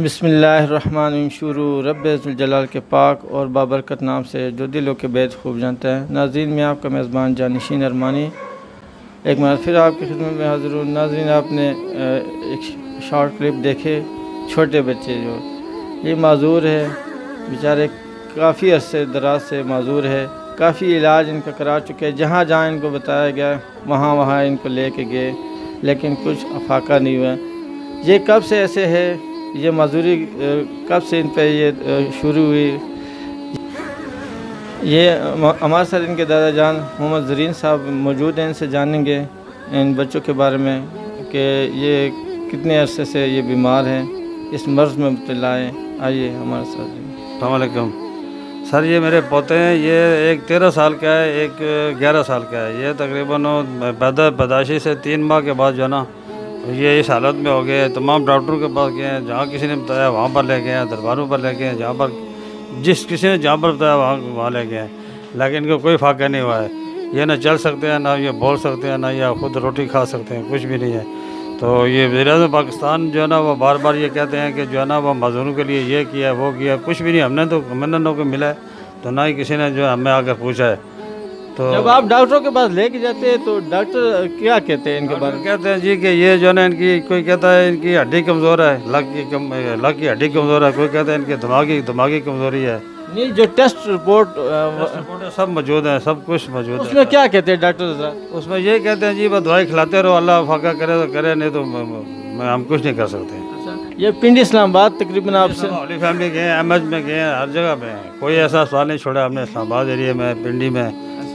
बिस्मिल्लाहिर्रहमानिर्रहीम। शुरू रब्बुल जलाल के पाक और बाबरकत नाम से जो दिलों के बेद खूब जानता है। नाज़रीन, मैं आपका मेज़बान जानशीन अरमानी एक बार फिर आपकी खिदमत में हाज़िर हूँ। नाज़रीन, आपने एक शॉर्ट क्लिप देखे, छोटे बच्चे जो ये माजूर है, बेचारे काफ़ी अरसे दराज से माजूर है, काफ़ी इलाज इनका करा चुके हैं। जहाँ जहाँ इनको बताया गया वहाँ इनको लेके गए, लेकिन कुछ अफाका नहीं हुआ। ये कब से ऐसे है, ये मजदूरी कब से इन पे ये शुरू हुई। ये हमारे साथ इनके दादा जान मोहम्मद ज़रीन साहब मौजूद हैं। इनसे जानेंगे इन बच्चों के बारे में कि ये कितने अरसे से ये बीमार हैं, इस मर्ज़ में मुब्तला हैं। आइए हमारे साथ। अस्सलाम वालेकुम सर, ये मेरे पोते हैं। ये एक 13 साल का है, एक 11 साल का है। ये तकरीबन पैदाइशी से 3 माह के बाद जो है ना, ये इस हालत में हो गए। तमाम डॉक्टरों के पास गए हैं, जहाँ किसी ने बताया वहाँ पर ले गए हैं, दरबारों पर ले गए हैं, जहाँ पर किसी ने जहाँ पर बताया वहाँ ले गए हैं, लेकिन इनको कोई फायदा नहीं हुआ है। ये ना चल सकते हैं, ना ये बोल सकते हैं, ना ये खुद रोटी खा सकते हैं, कुछ भी नहीं है। तो ये वज़ीर-ए-आज़म पाकिस्तान जो है ना, वो बार बार ये कहते हैं कि जो है ना वो मज़दूरों के लिए ये किया वो किया, कुछ भी नहीं। हमने तो मन्नतों को मिला है, तो ना ही किसी ने जो हमें आकर पूछा है। तो जब आप डॉक्टरों के पास लेके जाते हैं तो डॉक्टर क्या कहते हैं इनके बारे में? कहते हैं जी कि ये जो है ना, इनकी कोई कहता है इनकी हड्डी कमज़ोर है, लक की हड्डी कमज़ोर है, कोई कहता है इनकी दिमागी कमज़ोरी है। नहीं, जो टेस्ट रिपोर्ट सब मौजूद है, सब कुछ मौजूद है। उसमें क्या कहते हैं डॉक्टर? उसमें ये कहते हैं जी बस दवाई खिलाते रहो, अल्लाह फाका करे तो करे, नहीं तो हम कुछ नहीं कर सकते। ये पिंडी इस्लामाबाद तकरीबन आपसे होली फैमिली गए हैं, एमएच में गए हैं, हर जगह पे हैं। कोई ऐसा सवाल नहीं छोड़ा हमने इस्लामाबाद एरिया में, पिंडी में,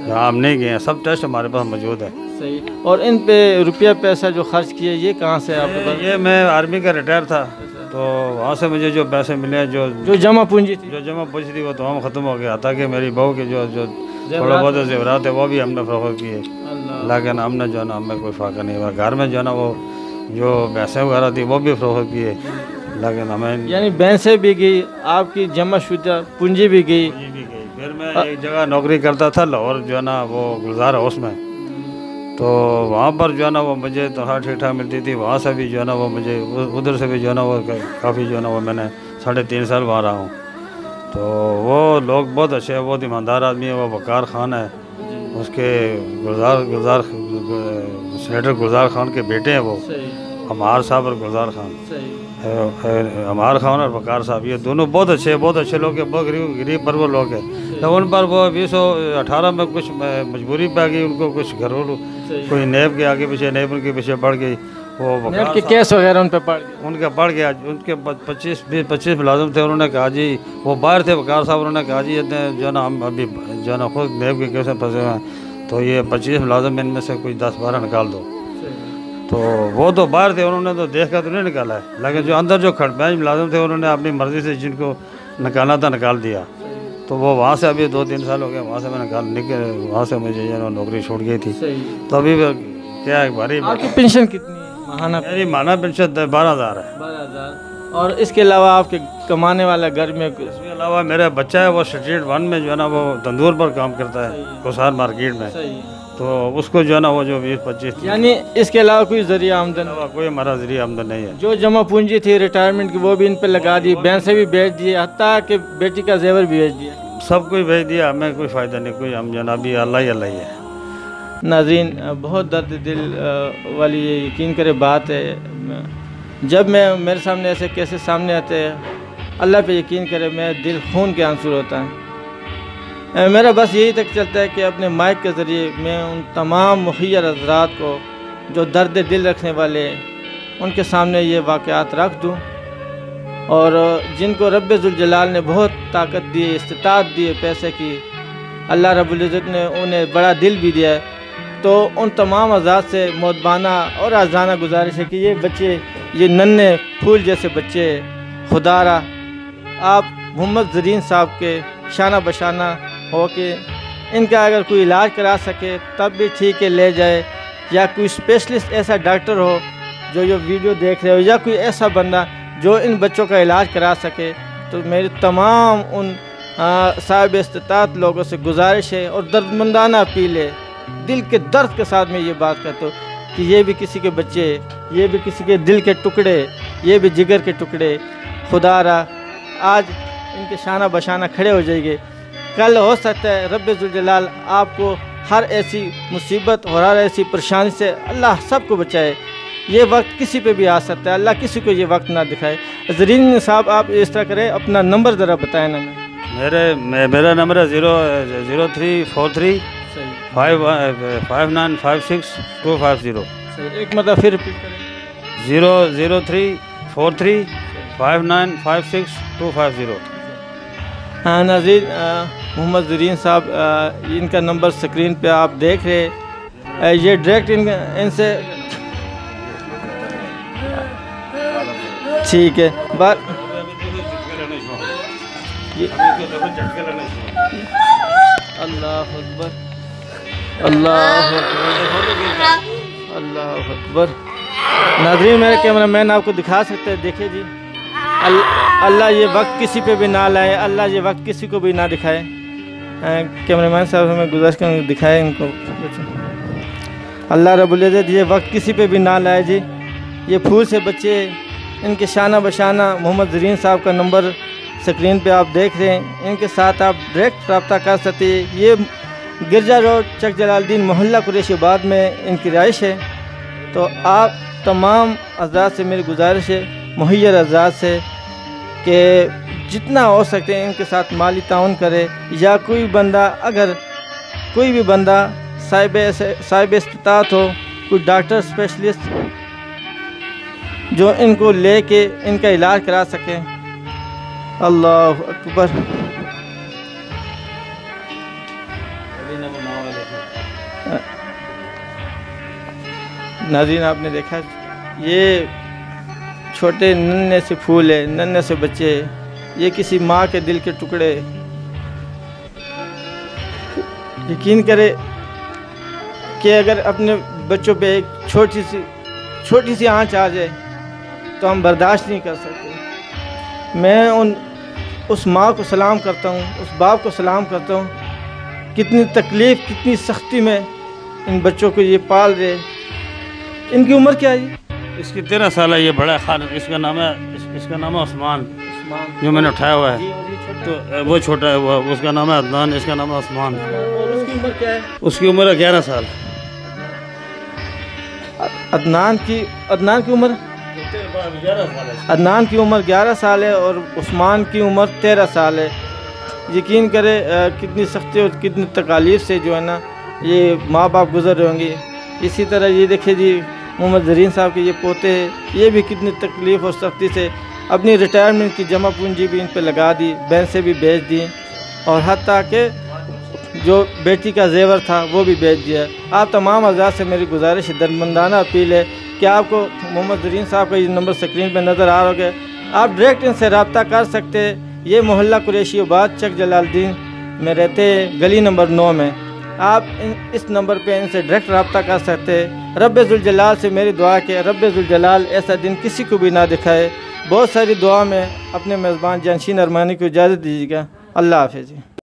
जहाँ हम नहीं गए हैं। सब टेस्ट हमारे पास मौजूद है। सही। और इन पे रुपया पैसा जो खर्च किए, ये कहाँ से आपके पास? ये मैं आर्मी का रिटायर था, तो वहाँ से मुझे जो पैसे मिले, जो जमा पूंजी थी, वो तमाम ख़त्म हो गया। ताकि मेरी बहू के जो थोड़ा बहुत ज़ेवरात है वो भी हमने फरोख्त किए, लेकिन हमने जो है ना, हमें कोई फ़ायदा नहीं हुआ। घर में जो है ना वो जो भैंसें वगैरह थी वो भी फरोख्त किए, लेकिन हमें यानी भैंसें भी गई, आपकी जमा शुदा पूंजी भी गई। फिर मैं एक जगह नौकरी करता था लाहौर, जो है ना वो गुलजार हाउस में, तो वहाँ पर जो है ना वो मुझे तनख्वाह ठीक ठाक मिलती थी। वहाँ से भी जो है ना वो मुझे उधर से भी जो है ना वो काफ़ी जो है ना वो मैंने 3.5 साल वहाँ रहा हूँ। तो वो लोग बहुत अच्छे हैं, बहुत ईमानदार आदमी है। वो वकार खान है, उसके सेनेटर गुलजार खान के बेटे हैं वो, हमार साहब और गुलजार खान। हमार खान और वकार साहब, ये दोनों बहुत अच्छे लोग हैं, बहुत गरीब परवर लोग हैं। तो उन पर वो 2018 में कुछ मजबूरी पे आ गई उनको, कुछ घरेलू कोई नेब के आगे पीछे, नेब उनके पीछे बढ़ गई। वो नेब के केस वगैरह उन पे बढ़ गया। उनके 25 मुलाजिम थे। उन्होंने कहा जी, वो बाहर थे वकार साहब, उन्होंने कहा जी जो है ना हम अभी जो है ना खुद नेब के केस में फंसे हुए हैं, तो ये 25 मुलाजिम इनमें से कुछ 10-12 निकाल दो। तो वो तो बाहर थे, उन्होंने तो देख कर तो नहीं निकाला है, लेकिन जो अंदर जो खड़बैंच मुलाजिम थे उन्होंने अपनी मर्ज़ी से जिनको निकालना था निकाल दिया। तो वो वहाँ से अभी 2-3 साल हो गए, वहाँ से मैं वहाँ से मुझे जो नौकरी छूट गई थी। तो अभी क्या है, भारी। आपकी पेंशन कितनी महाना? मेरी माना पेंशन 12,000 है। 12,000। और इसके अलावा आपके कमाने वाला घर में? इसके अलावा मेरा बच्चा है, वो स्ट्रीट 1 में जो है ना वो तंदूर पर काम करता है, कोसार मार्केट में। तो उसको जो है ना वो जो 20-25, यानी इसके अलावा कोई जरिया आमदन? कोई हमारा जरिया आमदन नहीं है। जो जमा पूंजी थी रिटायरमेंट की वो भी इन पे लगा दी, भैंसें भी बेच दिए, हत्ता कि बेटी का जेवर भी बेच दिया। सब कुछ भेज दिया, हमें कोई फ़ायदा नहीं, कोई हम जनाबी अल्लाह ही है। नाज़रीन, बहुत दर्द दिल वाली ये यकीन करे बात है। जब मेरे सामने ऐसे केसेस सामने आते हैं, अल्लाह पे यकीन करे, मेरा दिल खून के आंसू होता है। मेरा बस यही तक चलता है कि अपने माइक के ज़रिए मैं उन तमाम मुखिर हज़रात को जो दर्द दिल रखने वाले, उनके सामने ये वाक़यात रख दूँ, और जिनको रब्बुल जलाल ने बहुत ताकत दी, इस्तिताअत दी है पैसे की, अल्लाह रब्बुल इज़्ज़त ने उन्हें बड़ा दिल भी दिया है, तो उन तमाम आज़ाद से मोदबाना और आज़ाना गुजारिश है कि ये बच्चे, ये नन्हे फूल जैसे बच्चे, खुदारा आप मोहम्मद ज़रीन साहब के शाना बशाना हो कि इनका अगर कोई इलाज करा सके तब भी ठीक है, ले जाए, या कोई स्पेशलिस्ट ऐसा डॉक्टर हो जो ये वीडियो देख रहे हो, या कोई ऐसा बंदा जो इन बच्चों का इलाज करा सके। तो मेरी तमाम उन साहिब इस्तिताअत लोगों से गुजारिश है और दर्दमंदाना अपील है, दिल के दर्द के साथ मैं ये बात कहता हूँ कि ये भी किसी के बच्चे, ये भी किसी के दिल के टुकड़े, ये भी जिगर के टुकड़े, खुदा रहा आज इनके शाना बशाना खड़े हो जाएंगे। कल हो सकता है रब्बे जुल जलाल आपको हर ऐसी मुसीबत और हर ऐसी परेशानी से अल्लाह सबको बचाए। ये वक्त किसी पे भी आ सकता है, अल्लाह किसी को ये वक्त ना दिखाए। ज़रीन साहब आप इस तरह करें, अपना नंबर ज़रा बताएं ना। मेरा नंबर है 0343 5956 250। एक मतलब फिर रिपीट करें। 0343 5956 250। हाँ नाज़रीन, मोहम्मद ज़रीन साहब इनका नंबर स्क्रीन पे आप देख रहे हैं। ये डायरेक्ट इनसे ठीक है बात अल्लाह अकबर अल्लाह अकबर। नाज़रीन मेरे कैमरामैन आपको दिखा सकते हैं, देखिए जी अल्लाह ये वक्त किसी पे भी ना लाए, अल्लाह ये वक्त किसी को भी ना दिखाए। कैमरामैन साहब हमें गुजारिश कर दिखाए इनको। अल्लाह रब्बुल इज़्ज़त ये वक्त किसी पे भी ना लाए जी। ये फूल से बच्चे इनके शाना बशाना मोहम्मद ज़रीन साहब का नंबर स्क्रीन पे आप देख रहे हैं, इनके साथ आप डायरेक्ट रब्ता कर सकते हैं। ये गिरजा रोड चक जलालुद्दीन मोहल्ला कुरैशीबाद में इनकी रिहाइश है। तो आप तमाम हज़रात से मेरी गुजारिश है, मुहैयर हज़रात से, कि जितना हो सकते हैं इनके साथ माली ताउन करे, या कोई बंदा अगर कोई भी बंदा साहिब इस्तिताअत हो, कोई डॉक्टर स्पेशलिस्ट जो इनको लेके इनका इलाज करा सके। अल्लाह अकबर। नाज़रीन आपने देखा ये छोटे नन्हे से फूल है, नन्हे से बच्चे, ये किसी माँ के दिल के टुकड़े। यकीन करे कि अगर अपने बच्चों पे एक छोटी सी आँच आ जाए तो हम बर्दाश्त नहीं कर सकते। मैं उस माँ को सलाम करता हूँ, उस बाप को सलाम करता हूँ, कितनी तकलीफ़ कितनी सख्ती में इन बच्चों को ये पाल रहे। इनकी उम्र क्या है? इसकी 13 साल है। ये बड़ा खान, इसका नाम है उस्मान, जो मैंने उठाया हुआ है। तो वो छोटा है, वो उसका नाम है अदनान, इसका नाम है उस्मान। उसकी उम्र क्या है? उसकी उम्र है 11 साल। अदनान की उम्र 11 साल है और उस्मान की उम्र 13 साल है। यकीन करे कितनी सख्ती और कितनी तकालीफ से जो है ना ये माँ बाप गुजर रहे होंगे। इसी तरह ये देखिए जी मोहम्मद ज़रीन साहब के ये पोते, ये भी कितनी तकलीफ़ और सख्ती से अपनी रिटायरमेंट की जमा पूंजी भी इन पे लगा दी, बैंक से भी बेच दी, और हत्ता कि जो बेटी का जेवर था वो भी बेच दिया। आप तमाम हज़रात से मेरी गुजारिश दरमंदाना अपील है कि आपको मोहम्मद ज़रीन साहब का ये नंबर स्क्रीन पर नज़र आ रहा होगा, आप डायरेक्ट इनसे रब्ता कर सकते। ये मोहल्ला कुरैशीबाद चक जलालुद्दीन में रहते, गली नंबर 9 में। आप इस नंबर पे इनसे डायरेक्ट रब्ता कर सकते। रब्बे जुल जलाल से मेरी दुआ कि रब्बे जुल जलाल ऐसा दिन किसी को भी ना दिखाए। बहुत सारी दुआ में अपने मेज़बान जानशीन अरमानी को इजाज़त दीजिएगा। अल्लाह हाफ़िज़।